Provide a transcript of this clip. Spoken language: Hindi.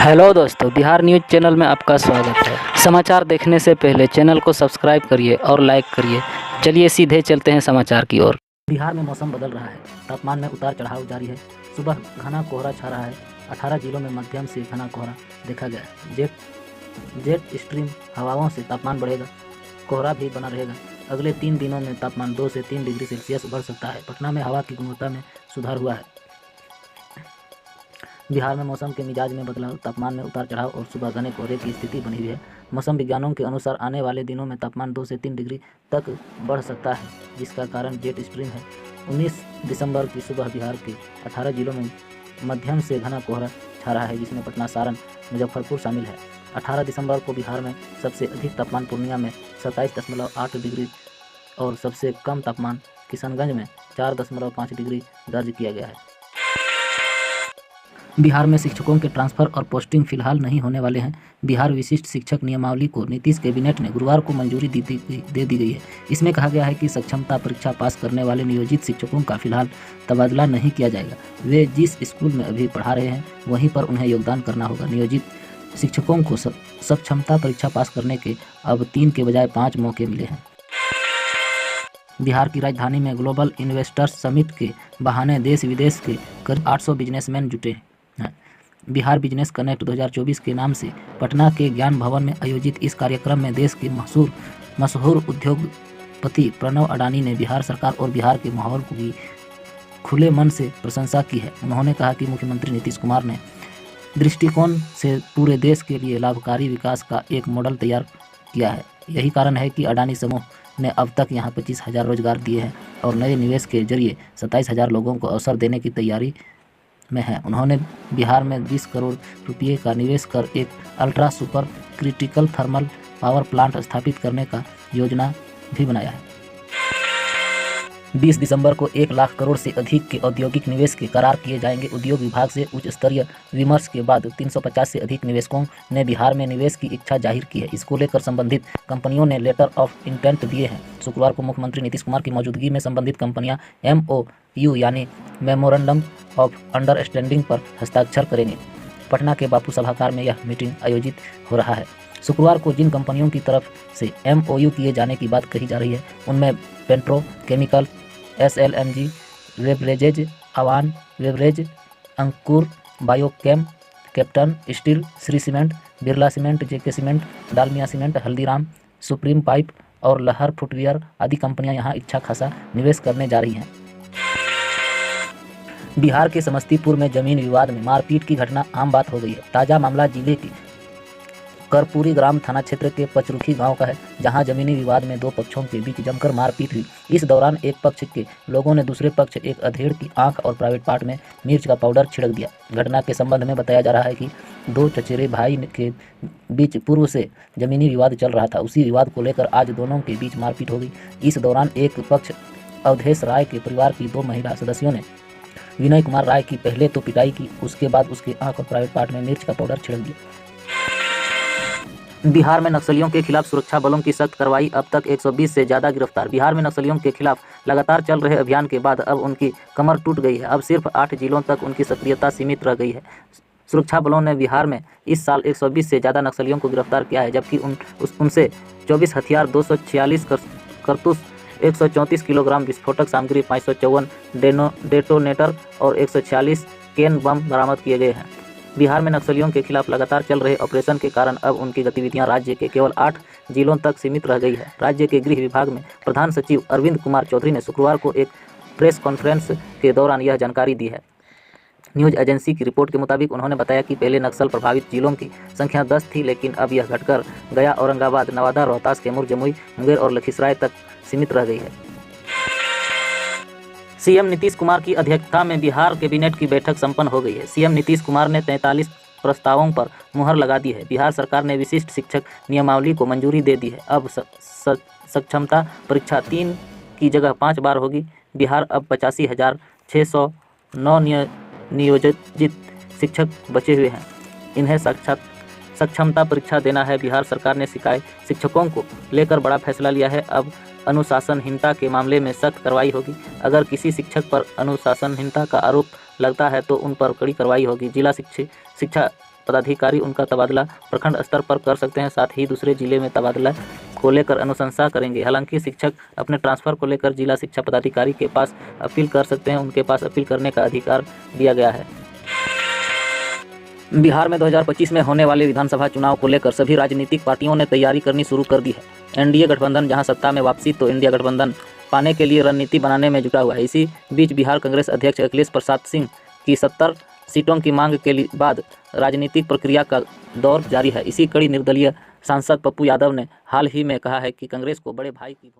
हेलो दोस्तों, बिहार न्यूज़ चैनल में आपका स्वागत है। समाचार देखने से पहले चैनल को सब्सक्राइब करिए और लाइक करिए। चलिए सीधे चलते हैं समाचार की ओर। बिहार में मौसम बदल रहा है, तापमान में उतार चढ़ाव जारी है। सुबह घना कोहरा छा रहा है। 18 जिलों में मध्यम से घना कोहरा देखा गया है। जेट स्ट्रीम हवाओं से तापमान बढ़ेगा, कोहरा भी बना रहेगा। अगले 3 दिनों में तापमान 2 से 3 डिग्री सेल्सियस बढ़ सकता है। पटना में हवा की गुणवत्ता में सुधार हुआ है। बिहार में मौसम के मिजाज में बदलाव, तापमान में उतार चढ़ाव और सुबह घने कोहरे की स्थिति बनी हुई है। मौसम विज्ञानों के अनुसार आने वाले दिनों में तापमान 2 से 3 डिग्री तक बढ़ सकता है, जिसका कारण जेट स्ट्रीम है। 19 दिसंबर की सुबह बिहार के 18 जिलों में मध्यम से घना कोहरा छा रहा है, जिसमें पटना, सारण, मुजफ्फरपुर शामिल है। 18 दिसंबर को बिहार में सबसे अधिक तापमान पूर्णिया में 27.8 डिग्री और सबसे कम तापमान किशनगंज में 4.5 डिग्री दर्ज किया गया है। बिहार में शिक्षकों के ट्रांसफर और पोस्टिंग फिलहाल नहीं होने वाले हैं। बिहार विशिष्ट शिक्षक नियमावली को नीतीश कैबिनेट ने गुरुवार को मंजूरी दे दी गई है। इसमें कहा गया है कि सक्षमता परीक्षा पास करने वाले नियोजित शिक्षकों का फिलहाल तबादला नहीं किया जाएगा। वे जिस स्कूल में अभी पढ़ा रहे हैं वहीं पर उन्हें योगदान करना होगा। नियोजित शिक्षकों को सक्षमता परीक्षा पास करने के अब 3 के बजाय 5 मौके मिले हैं। बिहार की राजधानी में ग्लोबल इन्वेस्टर्स समिट के बहाने देश विदेश के करीब 800 बिजनेसमैन जुटे हैं। बिहार बिजनेस कनेक्ट 2024 के नाम से पटना के ज्ञान भवन में आयोजित इस कार्यक्रम में देश के मशहूर उद्योगपति प्रणव अडानी ने बिहार सरकार और बिहार के माहौल की खुले मन से प्रशंसा की है। उन्होंने कहा कि मुख्यमंत्री नीतीश कुमार ने दृष्टिकोण से पूरे देश के लिए लाभकारी विकास का एक मॉडल तैयार किया है। यही कारण है कि अडानी समूह ने अब तक यहां 25,000 रोजगार दिए हैं और नए निवेश के जरिए 27,000 लोगों को अवसर देने की तैयारी में है। उन्होंने बिहार में 20 करोड़ रुपये का निवेश कर एक ultra super critical thermal power plant स्थापित करने का योजना भी बनाया है। 20 दिसंबर को 1 लाख करोड़ से अधिक के औद्योगिक निवेश के करार किए जाएंगे। उद्योग विभाग से उच्च स्तरीय विमर्श के बाद 350 से अधिक निवेशकों ने बिहार में निवेश की इच्छा जाहिर की है। इसको लेकर संबंधित कंपनियों ने लेटर ऑफ इंटेंट दिए हैं। शुक्रवार को मुख्यमंत्री नीतीश कुमार की मौजूदगी में संबंधित कंपनियां MOU यानी मेमोरेंडम ऑफ अंडरस्टैंडिंग पर हस्ताक्षर करेंगे। पटना के बापू सभागार में यह मीटिंग आयोजित हो रहा है। शुक्रवार को जिन कंपनियों की तरफ से MOU किए जाने की बात कही जा रही है उनमें petrochemical, SLNG, beverages, Awan beverage, Ankur biochem, captain steel, Shree cement, Birla cement, JK cement, Dalmia cement, Haldiram, supreme pipe और लहर फुटवियर आदि कंपनियां यहां अच्छा खासा निवेश करने जा रही हैं। बिहार के समस्तीपुर में जमीन विवाद में मारपीट की घटना आम बात हो गई है। ताजा मामला जिले की करपुरी ग्राम थाना क्षेत्र के पचरुखी गांव का है, जहां जमीनी विवाद में 2 पक्षों के बीच जमकर मारपीट हुई। इस दौरान एक पक्ष के लोगों ने दूसरे पक्ष एक अधेड़ की आंख और प्राइवेट पार्ट में मिर्च का पाउडर छिड़क दिया। घटना के संबंध में बताया जा रहा है कि 2 चचेरे भाई के बीच पूर्व से जमीनी विवाद चल रहा था। उसी विवाद को लेकर आज दोनों के बीच मारपीट हो गई। इस दौरान एक पक्ष अवधेश राय के परिवार की 2 महिला सदस्यों ने विनय कुमार राय की पहले तो पिटाई की, उसके बाद उसके आंख और प्राइवेट पार्ट में मिर्च का पाउडर छिड़क दिया। बिहार में नक्सलियों के खिलाफ सुरक्षा बलों की सख्त कार्रवाई, अब तक 120 से ज़्यादा गिरफ्तार। बिहार में नक्सलियों के खिलाफ लगातार चल रहे अभियान के बाद अब उनकी कमर टूट गई है। अब सिर्फ 8 जिलों तक उनकी सक्रियता सीमित रह गई है। सुरक्षा बलों ने बिहार में इस साल 120 से ज़्यादा नक्सलियों को गिरफ्तार किया है, जबकि उनसे 24 हथियार, 246 कारतूस, 134 किलोग्राम विस्फोटक सामग्री, 554 डेटोनेटर और 146 केन बम बरामद किए गए हैं। बिहार में नक्सलियों के खिलाफ लगातार चल रहे ऑपरेशन के कारण अब उनकी गतिविधियां राज्य के केवल 8 जिलों तक सीमित रह गई है। राज्य के गृह विभाग में प्रधान सचिव अरविंद कुमार चौधरी ने शुक्रवार को एक प्रेस कॉन्फ्रेंस के दौरान यह जानकारी दी है। न्यूज एजेंसी की रिपोर्ट के मुताबिक उन्होंने बताया कि पहले नक्सल प्रभावित जिलों की संख्या 10 थी, लेकिन अब यह घटकर गया, औरंगाबाद, नवादा, रोहतास, कैमूर, जमुई, मुंगेर और लखीसराय तक सीमित रह गई है। सीएम नीतीश कुमार की अध्यक्षता में बिहार कैबिनेट की बैठक संपन्न हो गई है। सीएम नीतीश कुमार ने 43 प्रस्तावों पर मुहर लगा दी है। बिहार सरकार ने विशिष्ट शिक्षक नियमावली को मंजूरी दे दी है। अब सक्षमता परीक्षा 3 की जगह 5 बार होगी। बिहार अब 85,609 नियोजित शिक्षक बचे हुए हैं। इन्हें सक्षमता परीक्षा देना है। बिहार सरकार ने शिक्षकों को लेकर बड़ा फैसला लिया है। अब अनुशासनहीनता के मामले में सख्त कार्रवाई होगी। अगर किसी शिक्षक पर अनुशासनहीनता का आरोप लगता है तो उन पर कड़ी कार्रवाई होगी। जिला शिक्षा पदाधिकारी उनका तबादला प्रखंड स्तर पर कर सकते हैं, साथ ही दूसरे जिले में तबादला को लेकर अनुशंसा करेंगे। हालांकि शिक्षक अपने ट्रांसफर को लेकर जिला शिक्षा पदाधिकारी के पास अपील कर सकते हैं, उनके पास अपील करने का अधिकार दिया गया है। बिहार में 2025 में होने वाले विधानसभा चुनाव को लेकर सभी राजनीतिक पार्टियों ने तैयारी करनी शुरू कर दी है। एनडीए गठबंधन जहां सत्ता में वापसी तो इंडिया गठबंधन पाने के लिए रणनीति बनाने में जुटा हुआ है। इसी बीच बिहार कांग्रेस अध्यक्ष अखिलेश प्रसाद सिंह की 70 सीटों की मांग के बाद राजनीतिक प्रक्रिया का दौर जारी है। इसी कड़ी निर्दलीय सांसद पप्पू यादव ने हाल ही में कहा है कि कांग्रेस को बड़े भाई की